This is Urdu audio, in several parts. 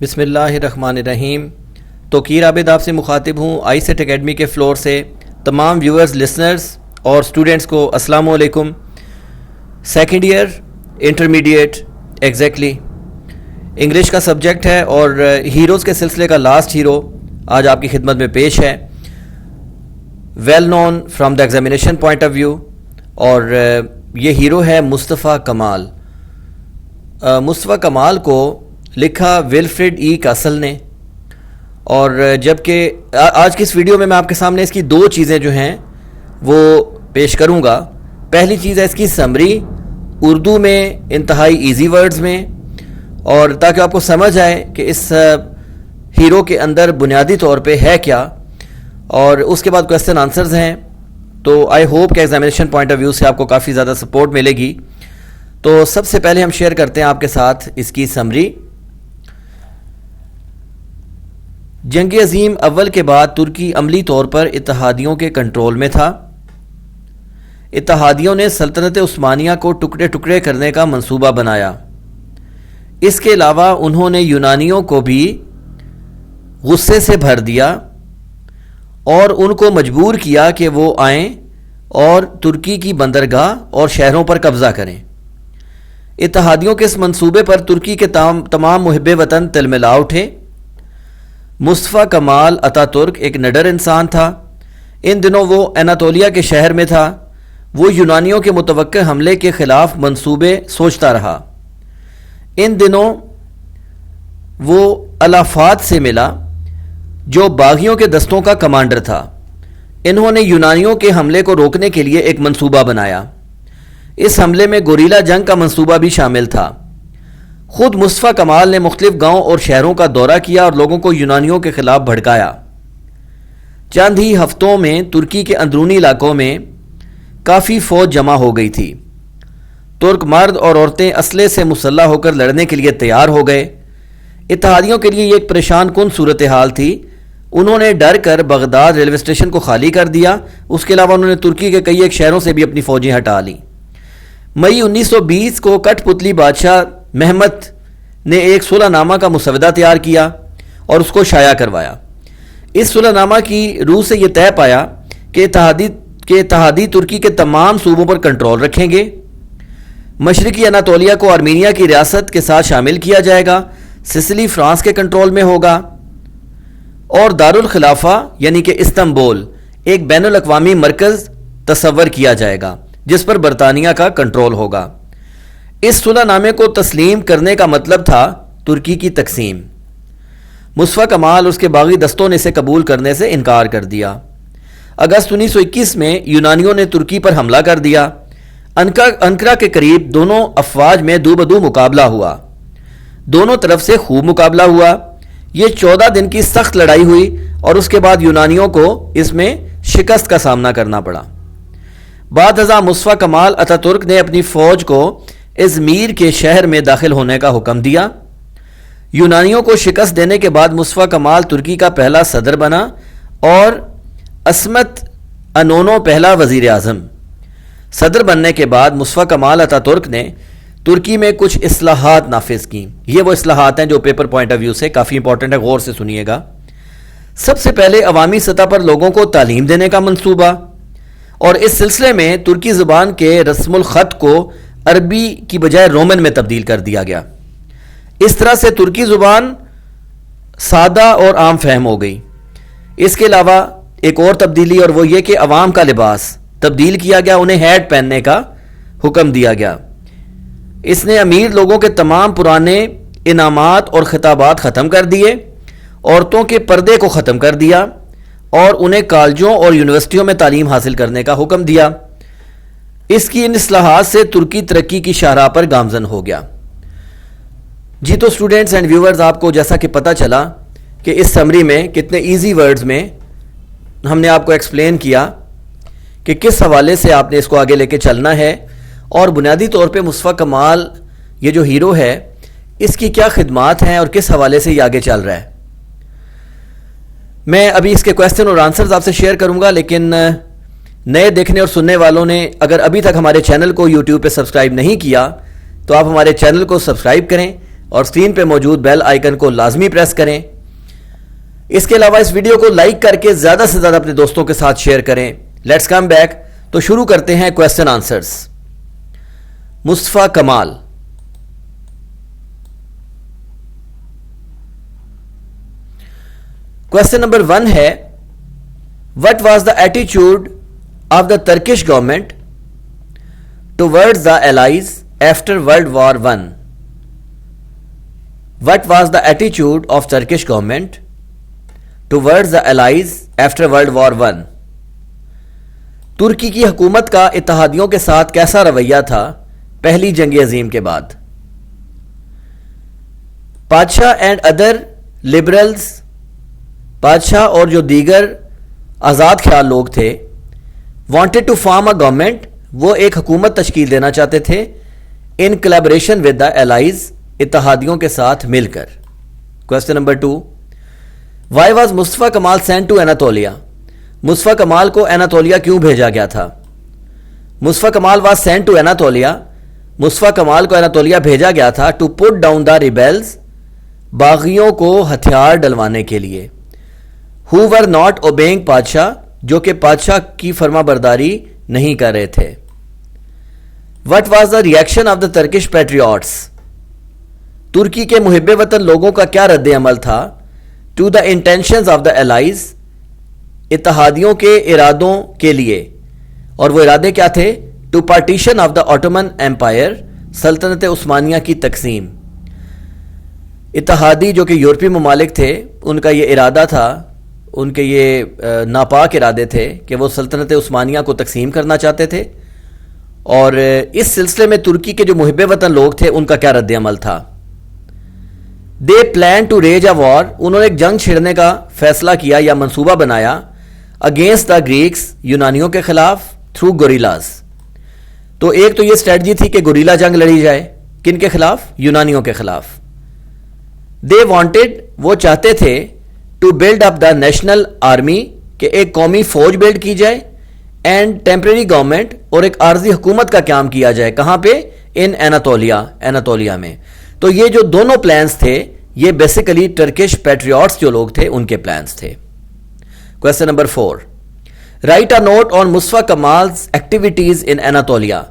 بسم اللہ الرحمن الرحیم. توقیر عابد آپ سے مخاطب ہوں آئی سیٹ اکیڈمی کے فلور سے. تمام ویورز، لسنرز اور اسٹوڈنٹس کو السلام علیکم. Second year intermediate exactly English کا سبجیکٹ ہے اور ہیروز کے سلسلے کا لاسٹ ہیرو آج آپ کی خدمت میں پیش ہے. Well known from the examination point of view, اور یہ ہیرو ہے مصطفیٰ کمال. مصطفیٰ کمال کو لکھا ولفریڈ ای کاسل نے، اور جبکہ آج کی اس ویڈیو میں آپ کے سامنے اس کی دو چیزیں جو ہیں وہ پیش کروں گا. پہلی چیز ہے اس کی سمری اردو میں انتہائی ایزی ورڈز میں، اور تاکہ آپ کو سمجھ آئے کہ اس ہیرو کے اندر بنیادی طور پہ ہے کیا، اور اس کے بعد کویسچن آنسرز ہیں. تو آئی ہوپ کہ ایگزامینیشن پوائنٹ آف ویو سے آپ کو کافی زیادہ سپورٹ ملے گی. تو سب سے پہلے ہم شیئر کرتے ہیں آپ کے ساتھ اس کی سمری. جنگ عظیم اول کے بعد ترکی عملی طور پر اتحادیوں کے کنٹرول میں تھا. اتحادیوں نے سلطنت عثمانیہ کو ٹکڑے ٹکڑے کرنے کا منصوبہ بنایا. اس کے علاوہ انہوں نے یونانیوں کو بھی غصے سے بھر دیا اور ان کو مجبور کیا کہ وہ آئیں اور ترکی کی بندرگاہ اور شہروں پر قبضہ کریں. اتحادیوں کے اس منصوبے پر ترکی کے تمام محب وطن تلملا اٹھے. مصطفیٰ کمال اتا ترک ایک نڈر انسان تھا. ان دنوں وہ اناطولیہ کے شہر میں تھا. وہ یونانیوں کے متوقع حملے کے خلاف منصوبے سوچتا رہا. ان دنوں وہ الافات سے ملا جو باغیوں کے دستوں کا کمانڈر تھا. انہوں نے یونانیوں کے حملے کو روکنے کے لیے ایک منصوبہ بنایا. اس حملے میں گوریلا جنگ کا منصوبہ بھی شامل تھا. خود مصطفیٰ کمال نے مختلف گاؤں اور شہروں کا دورہ کیا اور لوگوں کو یونانیوں کے خلاف بھڑکایا. چند ہی ہفتوں میں ترکی کے اندرونی علاقوں میں کافی فوج جمع ہو گئی تھی. ترک مرد اور عورتیں اسلحے سے مسلح ہو کر لڑنے کے لیے تیار ہو گئے. اتحادیوں کے لیے یہ ایک پریشان کن صورتحال تھی. انہوں نے ڈر کر بغداد ریلوے اسٹیشن کو خالی کر دیا. اس کے علاوہ انہوں نے ترکی کے کئی ایک شہروں سے بھی اپنی فوجیں ہٹا لیں. مئی 1920 کو کٹ پتلی بادشاہ محمد نے ایک صلح نامہ کا مسودہ تیار کیا اور اس کو شائع کروایا. اس صلح نامہ کی روح سے یہ طے پایا کہ اتحادی ترکی کے تمام صوبوں پر کنٹرول رکھیں گے. مشرقی اناطولیہ کو آرمینیا کی ریاست کے ساتھ شامل کیا جائے گا. سسلی فرانس کے کنٹرول میں ہوگا، اور دارالخلافہ یعنی کہ استنبول ایک بین الاقوامی مرکز تصور کیا جائے گا جس پر برطانیہ کا کنٹرول ہوگا. اس صلح نامے کو تسلیم کرنے کا مطلب تھا ترکی کی تقسیم. مصطفیٰ کمال اس کے باغی دستوں نے اسے قبول کرنے سے انکار کر دیا. اگست 1921 میں یونانیوں نے ترکی پر حملہ کر دیا. انقرہ کے قریب دونوں افواج میں دو بدو مقابلہ ہوا. دونوں طرف سے خوب مقابلہ ہوا. یہ 14 دن کی سخت لڑائی ہوئی اور اس کے بعد یونانیوں کو اس میں شکست کا سامنا کرنا پڑا. بعد ازاں مصطفیٰ کمال اتا ترک نے اپنی فوج کو ازمیر کے شہر میں داخل ہونے کا حکم دیا. یونانیوں کو شکست دینے کے بعد مصطفیٰ کمال ترکی کا پہلا صدر بنا اور عصمت انونو پہلا وزیر اعظم. صدر بننے کے بعد مصطفیٰ کمال اتا ترک نے ترکی میں کچھ اصلاحات نافذ کیں. یہ وہ اصلاحات ہیں جو پیپر پوائنٹ آف ویو سے کافی امپورٹنٹ ہے، غور سے سنیے گا. سب سے پہلے عوامی سطح پر لوگوں کو تعلیم دینے کا منصوبہ، اور اس سلسلے میں ترکی زبان کے رسم الخط کو عربی کی بجائے رومن میں تبدیل کر دیا گیا. اس طرح سے ترکی زبان سادہ اور عام فہم ہو گئی. اس کے علاوہ ایک اور تبدیلی، اور وہ یہ کہ عوام کا لباس تبدیل کیا گیا. انہیں ہیٹ پہننے کا حکم دیا گیا. اس نے امیر لوگوں کے تمام پرانے انعامات اور خطابات ختم کر دیے. عورتوں کے پردے کو ختم کر دیا اور انہیں کالجوں اور یونیورسٹیوں میں تعلیم حاصل کرنے کا حکم دیا. اس کی ان اصلاحات سے ترکی ترقی کی شاہراہ پر گامزن ہو گیا. جی تو اسٹوڈنٹس اینڈ ویورز، آپ کو جیسا کہ پتہ چلا کہ اس سمری میں کتنے ایزی ورڈز میں ہم نے آپ کو ایکسپلین کیا کہ کس حوالے سے آپ نے اس کو آگے لے کے چلنا ہے، اور بنیادی طور پہ مصطفیٰ کمال یہ جو ہیرو ہے اس کی کیا خدمات ہیں اور کس حوالے سے یہ آگے چل رہا ہے. میں ابھی اس کے کویسچن اور آنسرز آپ سے شیئر کروں گا، لیکن نئے دیکھنے اور سننے والوں نے اگر ابھی تک ہمارے چینل کو یوٹیوب پہ سبسکرائب نہیں کیا تو آپ ہمارے چینل کو سبسکرائب کریں اور اسکرین پہ موجود بیل آئیکن کو لازمی پریس کریں. اس کے علاوہ اس ویڈیو کو لائک کر کے زیادہ سے زیادہ اپنے دوستوں کے ساتھ شیئر کریں. Let's come back. تو شروع کرتے ہیں question answers. Mustafa Kemal. Question number 1 ہے وٹ واز دا ایٹیچیوڈ of the Turkish government towards the allies after World War I. What was the attitude of Turkish government towards the Allies after World War I? ترکی کی حکومت کا اتحادیوں کے ساتھ کیسا رویہ تھا پہلی جنگ عظیم کے بعد؟ پادشاہ اینڈ ادر لبرلز، پادشاہ اور جو دیگر آزاد خیال لوگ تھے، wanted to form a government، وہ ایک حکومت تشکیل دینا چاہتے تھے ان collaboration with the allies، اتحادیوں کے ساتھ مل کر. Question number 2 why was Mustafa Kamal sent to Anatolia؟ مصطفیٰ کمال کو اناتولیا کیوں بھیجا گیا تھا؟ مصطفیٰ کمال was sent to Anatolia، مصطفیٰ کمال کو اناتولیا بھیجا گیا تھا to put down the rebels، باغیوں کو ہتھیار ڈلوانے کے لیے. who were not obeying پادشاہ، جو کہ پادشاہ کی فرما برداری نہیں کر رہے تھے. What was the reaction of the Turkish patriots؟ ترکی کے محب وطن لوگوں کا کیا رد عمل تھا to the intentions of the allies، اتحادیوں کے ارادوں کے لیے. اور وہ ارادے کیا تھے؟ to partition of the Ottoman Empire، سلطنت عثمانیہ کی تقسیم. اتحادی جو کہ یورپی ممالک تھے، ان کا یہ ارادہ تھا، ان کے یہ ناپاک ارادے تھے کہ وہ سلطنت عثمانیہ کو تقسیم کرنا چاہتے تھے. اور اس سلسلے میں ترکی کے جو محب وطن لوگ تھے ان کا کیا رد عمل تھا؟ دے پلان ٹو ریج اے وار، انہوں نے ایک جنگ چھڑنے کا فیصلہ کیا یا منصوبہ بنایا اگینسٹ دا گریکس، یونانیوں کے خلاف، تھرو گوریلاز. تو ایک تو یہ اسٹریٹجی تھی کہ گوریلا جنگ لڑی جائے. کن کے خلاف؟ یونانیوں کے خلاف. دے وانٹڈ، وہ چاہتے تھے، to build up the national army, کہ ایک قومی فوج بلڈ کی جائے، اینڈ ٹیمپریری گورنمنٹ، اور ایک عارضی حکومت کا قیام کیا جائے. کہاں پہ؟ ان اناتولیا میں. تو یہ جو دونوں پلانز تھے یہ بیسیکلی ٹرکش پیٹریوٹس جو لوگ تھے ان کے پلانز تھے. Question number 4 write a note on Mustafa Kemal's activities in Anatolia.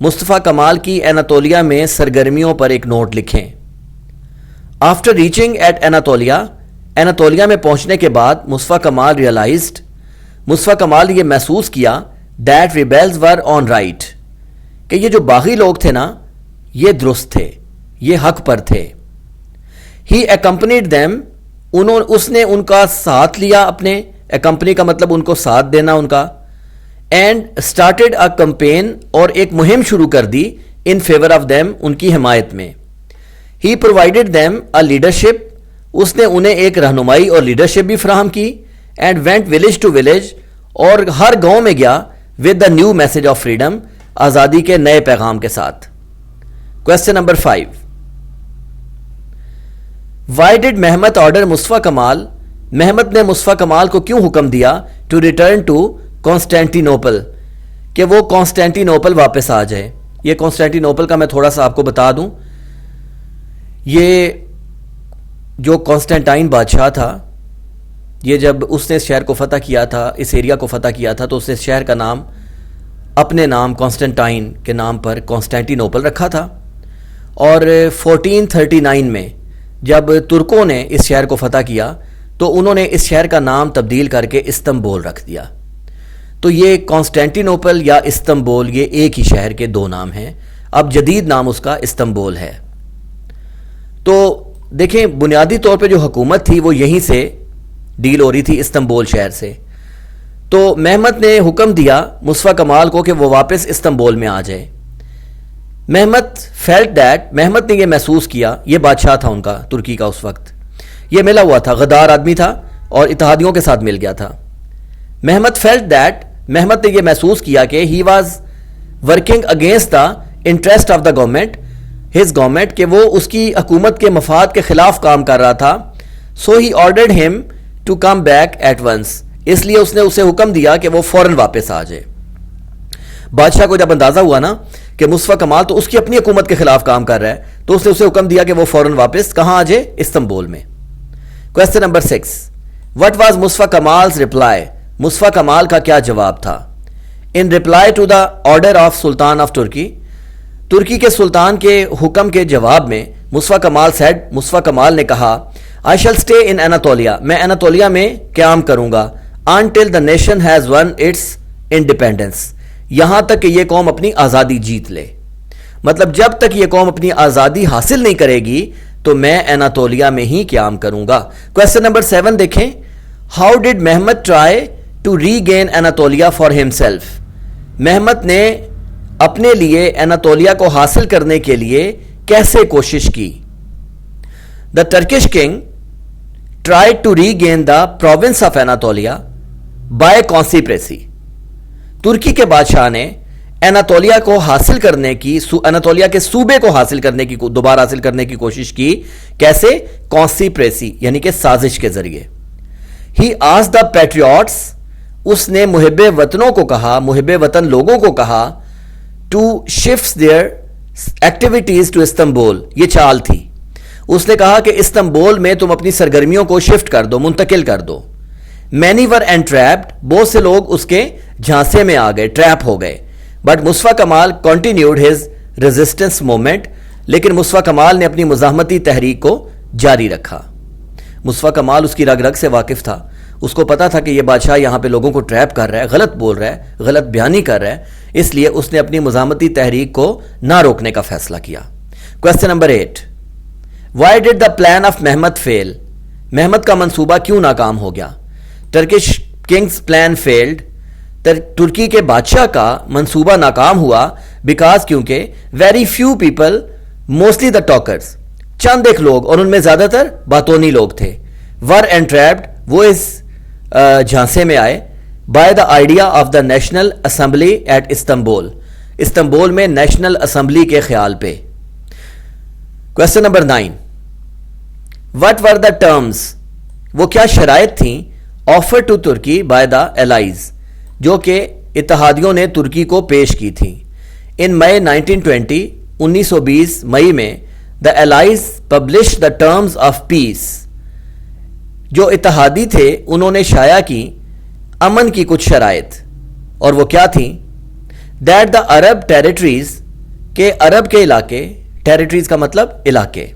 Mustafa Kemal کی اناتولیا میں سرگرمیوں پر ایک نوٹ لکھیں. آفٹر ریچنگ ایٹ اناتولیا میں پہنچنے کے بعد مصطفیٰ کمال ریئلائزڈ، مصطفیٰ کمال یہ محسوس کیا that rebels were on right, کہ یہ جو باغی لوگ تھے نا یہ درست تھے، یہ حق پر تھے. ہی اکمپنیڈ دیم، اس نے ان کا ساتھ لیا اپنے، اکمپنی کا مطلب ان کو ساتھ دینا ان کا. اینڈ اسٹارٹیڈ اے کمپین، اور ایک مہم شروع کر دی ان فیور آف دیم، ان کی حمایت میں. He provided them a leadership, اس نے انہیں ایک رہنمائی اور لیڈرشپ بھی فراہم کی. And went village to village, اور ہر گاؤں میں گیا with the new message of freedom, آزادی کے نئے پیغام کے ساتھ. Question number 5 why did Muhammad order Mustafa Kemal, Muhammad نے مصطفیٰ کمال کو کیوں حکم دیا ٹو ریٹرن ٹو کانسٹینٹینوپل، کہ وہ کانسٹینٹینوپل واپس آ جائے. یہ کانسٹینٹینوپل کا میں تھوڑا سا آپ کو بتا دوں، یہ جو کانسٹینٹائن بادشاہ تھا، یہ جب اس نے اس شہر کو فتح کیا تھا، اس ایریا کو فتح کیا تھا، تو اس نے اس شہر کا نام اپنے نام کانسٹینٹائن کے نام پر کانسٹینٹینوپل رکھا تھا. اور 1439 میں جب ترکوں نے اس شہر کو فتح کیا تو انہوں نے اس شہر کا نام تبدیل کر کے استنبول رکھ دیا. تو یہ کانسٹینٹینوپل یا استنبول یہ ایک ہی شہر کے دو نام ہیں. اب جدید نام اس کا استنبول ہے. تو دیکھیں بنیادی طور پہ جو حکومت تھی وہ یہیں سے ڈیل ہو رہی تھی، استنبول شہر سے. تو محمد نے حکم دیا مصطفیٰ کمال کو کہ وہ واپس استنبول میں آ جائے. محمد نے یہ محسوس کیا، یہ بادشاہ تھا ان کا ترکی کا اس وقت، یہ ملا ہوا تھا، غدار آدمی تھا اور اتحادیوں کے ساتھ مل گیا تھا. محمد نے یہ محسوس کیا کہ he was working against the interest of the government, his government, کہ وہ اس کی حکومت کے مفاد کے خلاف کام کر رہا تھا. So he ordered him to come back at once, اس لیے اس نے اسے حکم دیا کہ وہ فوراً واپس آ جائے. بادشاہ کو جب اندازہ ہوا نا کہ مصطفیٰ کمال تو اس کی اپنی حکومت کے خلاف کام کر رہا ہے، تو اس نے اسے حکم دیا کہ وہ فوراً واپس کہاں آ جائے؟ استنبول میں. Question number 6. What was Mustafa Kemal's reply؟ Mustafa Kemal کا کیا جواب تھا؟ In reply to the order of sultan of Turkey, ترکی کے سلطان کے حکم کے جواب میں مصطفیٰ کمال said، مصطفیٰ کمال نے کہا I shall stay in Anatolia، میں اناتولیا میں قیام کروں گا until the nation has won its independence، یہاں تک کہ یہ قوم اپنی آزادی جیت لے. مطلب جب تک یہ قوم اپنی آزادی حاصل نہیں کرے گی تو میں اناتولیا میں ہی قیام کروں گا. کویسچن نمبر 7 دیکھیں. How did Muhammad try to regain Anatolia for himself? Muhammad نے اپنے لیے اناتولیا کو حاصل کرنے کے لیے کیسے کوشش کی؟ The Turkish king tried to regain the province of Anatolia by conspiracy, ترکی کے بادشاہ نے اناتولیا کو حاصل کرنے کی، اناتولیا کے صوبے کو حاصل کرنے کی، دوبارہ حاصل کرنے کی کوشش کی. کیسے؟ کانسپریسی یعنی کہ سازش کے ذریعے. ہی آسکڈ دا پیٹریوٹس، اس نے محب وطنوں کو کہا، محب وطن لوگوں کو کہا to shift their activities to Istanbul, یہ چال تھی. اس نے کہا کہ استنبول میں تم اپنی سرگرمیوں کو شفٹ کر دو، منتقل کر دو. مینی ور انٹریپڈ، بہت سے لوگ اس کے جھانسے میں آ گئے، ٹریپ ہو گئے. But Mustafa Kamal continued his resistance movement, لیکن مصطفیٰ کمال نے اپنی مزاحمتی تحریک کو جاری رکھا. مصطفیٰ کمال اس کی رگ رگ سے واقف تھا، اس کو پتا تھا کہ یہ بادشاہ یہاں پہ لوگوں کو ٹریپ کر رہا ہے، غلط بول رہا ہے، غلط بیانی کر رہا ہے، اس لیے اس نے اپنی مزاحمتی تحریک کو نہ روکنے کا فیصلہ کیا. Question number 8. Why did the plan of Muhammad fail? Muhammad کا منصوبہ کیوں ناکام ہو گیا؟ ٹرکش کنگز پلان فیلڈ، ترکی کے بادشاہ کا منصوبہ ناکام ہوا بیکاز کیونکہ very few people, mostly the talkers, چند ایک لوگ اور ان میں زیادہ تر باتونی لوگ تھے، ور انٹریپڈ، وہ اس جھانسے میں آئے، by the idea of the national assembly at Istanbul, Istanbul میں نیشنل اسمبلی کے خیال پہ. Question number 9. What were the terms? وہ کیا شرائط تھیں offer to Turkey by the allies, جو کہ اتحادیوں نے ترکی کو پیش کی تھی. ان مئی 1920، 1920 مئی میں the allies publish the terms of peace, جو اتحادی تھے انہوں نے شائع کی امن کی کچھ شرائط، اور وہ کیا تھیں؟ دیٹ دا عرب ٹیریٹریز، کہ عرب کے علاقے، ٹیریٹریز کا مطلب علاقے،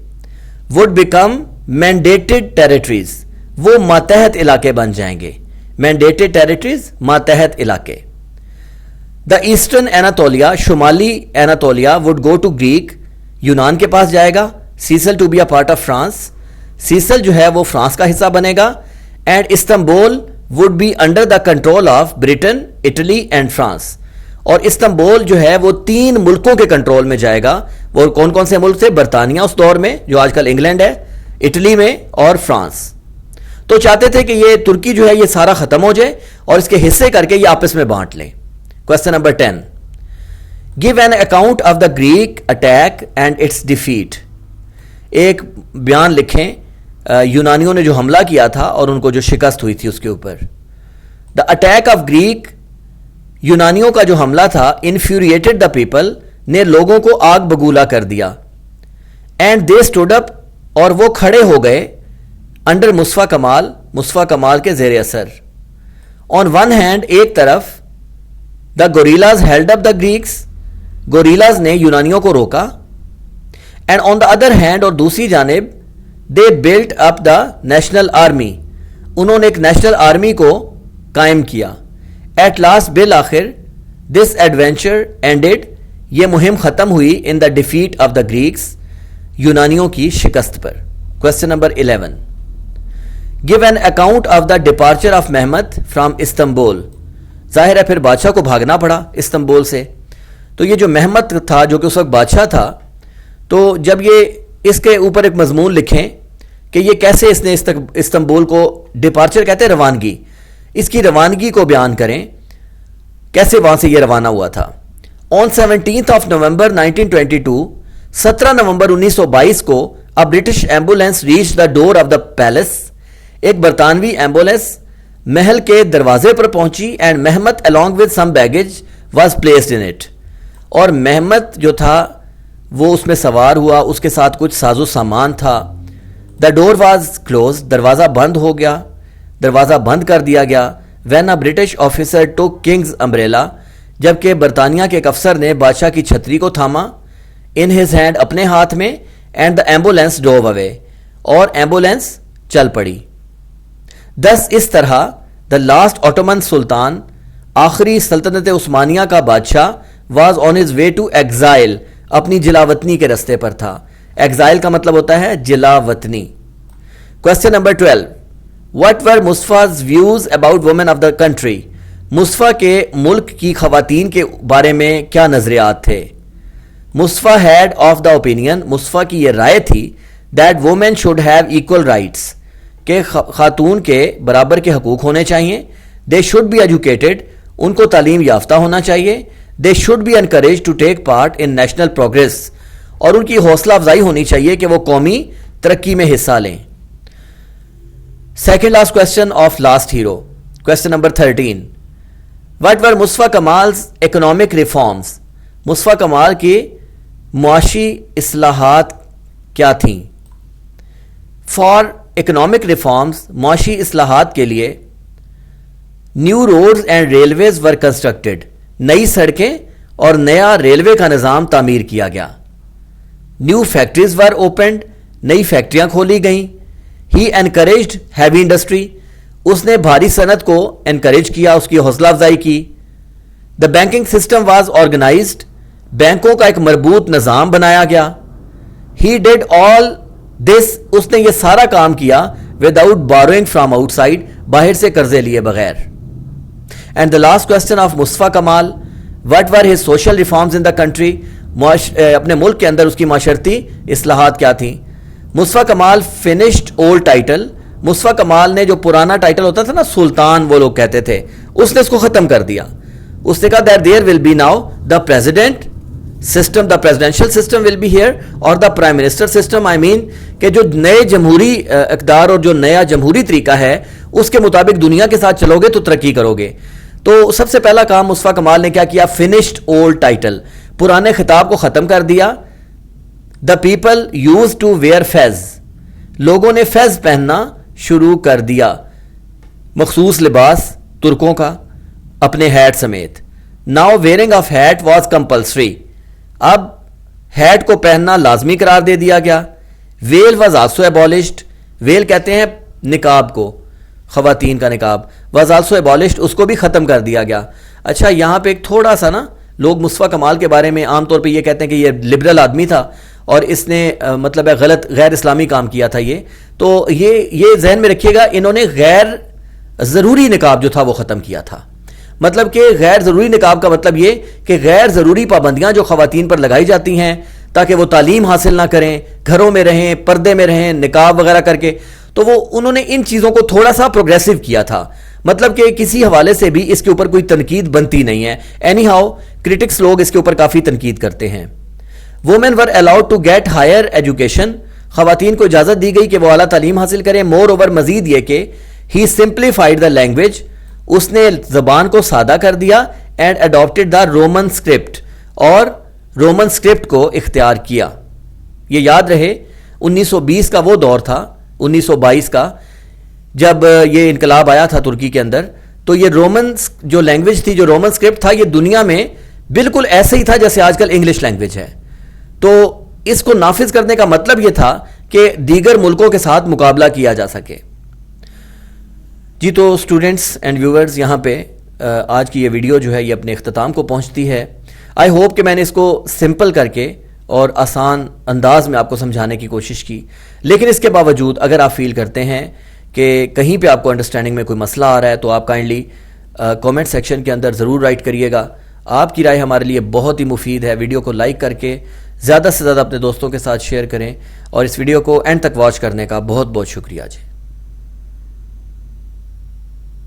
وڈ بیکم مینڈیٹڈ ٹیریٹریز، وہ ماتحت علاقے بن جائیں گے. مینڈیٹڈ ٹیریٹریز، ماتحت علاقے. دا ایسٹرن اناتولیا، شمالی Anatolia, would go to Greek, یونان کے پاس جائے گا. Sicily to be a part of France, Sicily جو ہے وہ فرانس کا حصہ بنے گا. And Istanbul would be under the control of Britain, Italy and France, اور استنبول جو ہے وہ 3 ملکوں کے کنٹرول میں جائے گا. وہ کون کون سے ملک تھے؟ برطانیہ اس دور میں، جو آج کل انگلینڈ ہے، اٹلی میں، اور فرانس. تو چاہتے تھے کہ یہ ترکی جو ہے یہ سارا ختم ہو جائے اور اس کے حصے کر کے یہ آپس میں بانٹ لیں. Question number 10. Give an account of the Greek attack and its defeat, ایک بیان لکھیں یونانیوں نے جو حملہ کیا تھا اور ان کو جو شکست ہوئی تھی اس کے اوپر. دا اٹیک آف گریک، یونانیوں کا جو حملہ تھا، انفیوریٹڈ دا پیپل، نے لوگوں کو آگ بگولا کر دیا. اینڈ دے اسٹوڈ اپ، اور وہ کھڑے ہو گئے انڈر مصطفیٰ کمال، مصطفیٰ کمال کے زیر اثر. آن ون ہینڈ، ایک طرف، دا guerrillas held up the Greeks, guerrillas نے یونانیوں کو روکا. And on the other hand, اور دوسری جانب، دے built up the national army, انہوں نے ایک نیشنل آرمی کو قائم کیا. ایٹ لاسٹ، بالآخر، دس ایڈونچر اینڈڈ، یہ مہم ختم ہوئی in the defeat of the Greeks, یونانیوں کی شکست پر. Question number 11. Give an account of the departure of Muhammad from Istanbul, ظاہر ہے پھر بادشاہ کو بھاگنا پڑا استنبول سے. تو یہ جو محمد تھا جو کہ اس وقت بادشاہ تھا، تو جب یہ اس کے اوپر ایک مضمون لکھیں کہ یہ کیسے اس نے استنبول کو، ڈپارچر کہتے ہیں روانگی، اس کی روانگی کو بیان کریں، کیسے وہاں سے یہ روانہ ہوا تھا. آن 17 نومبر 1922، 17 نومبر 1922 کو a British ambulance reached the door of the palace، ایک برطانوی ایمبولینس محل کے دروازے پر پہنچی. And Muhammad along with some baggage was placed in it، اور محمد جو تھا وہ اس میں سوار ہوا, اس کے ساتھ کچھ ساز و سامان تھا. دا ڈور واز کلوز, دروازہ بند ہو گیا, دروازہ بند کر دیا گیا. وین اے برٹش آفیسر ٹوک کنگز امبریلا, جبکہ برطانیہ کے ایک افسر نے بادشاہ کی چھتری کو تھاما. ان ہز ہینڈ, اپنے ہاتھ میں. اینڈ دا ایمبولینس ڈوو اوے, اور ایمبولینس چل پڑی. دس اس طرح دا لاسٹ اوٹومن سلطان, آخری سلطنت عثمانیہ کا بادشاہ, was on his way to exile, اپنی جلا وطنی کے رستے پر تھا. ایگزائل کا مطلب ہوتا ہے جلا وطنی. Question number 12, what were Mustafa's views about women of the country, Mustafa کے ملک کی خواتین کے بارے میں کیا نظریات تھے. Mustafa head of the opinion, Mustafa کی یہ رائے تھی that women should have equal rights, کہ خاتون کے برابر کے حقوق ہونے چاہیے. دے شوڈ بی ایجوکیٹڈ, ان کو تعلیم یافتہ ہونا چاہیے. They should be encourage to take part in national progress, اور ان کی حوصلہ افزائی ہونی چاہیے کہ وہ قومی ترقی میں حصہ لیں. Second last question of last hero, question number 13, what were Mustafa Kemal's economic reforms, Mustafa Kemal کی معاشی اصلاحات کیا تھیں. فار اکنامک ریفارمز, معاشی اصلاحات کے لیے new roads and railways were constructed, نئی سڑکیں اور نیا ریلوے کا نظام تعمیر کیا گیا. نیو فیکٹریز ور اوپنڈ, نئی فیکٹریاں کھولی گئیں. ہی انکریجڈ ہیوی انڈسٹری, اس نے بھاری صنعت کو انکریج کیا, اس کی حوصلہ افزائی کی. The banking system was organised, بینکوں کا ایک مربوط نظام بنایا گیا. ہی ڈیڈ آل دس, اس نے یہ سارا کام کیا without borrowing from out side, باہر سے قرضے لیے بغیر. And the last question of Mustafa Kamal, what were his social reforms in the country, اپنے ملک کے اندر اس کی معاشرتی اصلاحات کیا تھیں. مصطفیٰ کمال فنشڈ اولڈ ٹائٹل, مصطفیٰ کمال نے جو پرانا ٹائٹل ہوتا تھا نا سلطان, وہ لوگ کہتے تھے, اس نے اس کو ختم کر دیا. اس نے کہا that there will be now the president system, the presidential system will be here, اور the prime minister system, I mean کہ جو نئے جمہوری اقدار اور جو نیا جمہوری طریقہ ہے اس کے مطابق دنیا کے ساتھ چلو گے تو ترقی کرو گے. تو سب سے پہلا کام مصطفیٰ کمال نے کیا کیا, فنشڈ اولڈ ٹائٹل, پرانے خطاب کو ختم کر دیا. The people use to wear fez, لوگوں نے فیز پہننا شروع کر دیا, مخصوص لباس ترکوں کا اپنے ہیٹ سمیت. Now wearing of hat was compulsory, اب ہیٹ کو پہننا لازمی قرار دے دیا گیا. Veil was also abolished, veil کہتے ہیں نقاب کو, خواتین کا نقاب, واز آلسو ایبولشڈ, اس کو بھی ختم کر دیا گیا. اچھا یہاں پہ ایک تھوڑا سا نا, لوگ مصطفیٰ کمال کے بارے میں عام طور پہ یہ کہتے ہیں کہ یہ لبرل آدمی تھا اور اس نے مطلب ہے غلط غیر اسلامی کام کیا تھا. تو یہ ذہن میں رکھیے گا, انہوں نے غیر ضروری نقاب جو تھا وہ ختم کیا تھا. مطلب کہ غیر ضروری نقاب کا مطلب یہ کہ غیر ضروری پابندیاں جو خواتین پر لگائی جاتی ہیں تاکہ وہ تعلیم حاصل نہ کریں, گھروں میں رہیں, پردے میں رہیں, نقاب وغیرہ کر کے, تو وہ انہوں نے ان چیزوں کو تھوڑا سا پروگریسو کیا تھا. مطلب کہ کسی حوالے سے بھی اس کے اوپر کوئی تنقید بنتی نہیں ہے. اینی ہاؤ کرٹکس لوگ اس کے اوپر کافی تنقید کرتے ہیں. Women were allowed to get higher education, خواتین کو اجازت دی گئی کہ وہ اعلیٰ تعلیم حاصل کریں. مور اوور, مزید یہ کہ ہی سمپلیفائڈ دا لینگویج, اس نے زبان کو سادہ کر دیا. And adapted the Roman script, اور رومن اسکرپٹ کو اختیار کیا. یہ یاد رہے 1920 کا وہ دور تھا, 1922 کا, جب یہ انقلاب آیا تھا ترکی کے اندر. تو یہ رومن جو لینگویج تھی, جو رومن اسکرپٹ تھا, یہ دنیا میں بالکل ایسے ہی تھا جیسے آج کل انگلش لینگویج ہے. تو اس کو نافذ کرنے کا مطلب یہ تھا کہ دیگر ملکوں کے ساتھ مقابلہ کیا جا سکے. جی تو اسٹوڈنٹس اینڈ ویورز, یہاں پہ آج کی یہ ویڈیو جو ہے یہ اپنے اختتام کو پہنچتی ہے. آئی ہوپ کہ میں نے اس کو سمپل کر کے اور آسان انداز میں آپ کو سمجھانے کی کوشش کی. لیکن اس کے باوجود اگر آپ فیل کرتے ہیں کہ کہیں پہ آپ کو انڈرسٹینڈنگ میں کوئی مسئلہ آ رہا ہے, تو آپ کائنڈلی کومنٹ سیکشن کے اندر ضرور رائٹ کریے گا. آپ کی رائے ہمارے لیے بہت ہی مفید ہے. ویڈیو کو لائک کر کے زیادہ سے زیادہ اپنے دوستوں کے ساتھ شیئر کریں, اور اس ویڈیو کو اینڈ تک واچ کرنے کا بہت بہت شکریہ جی.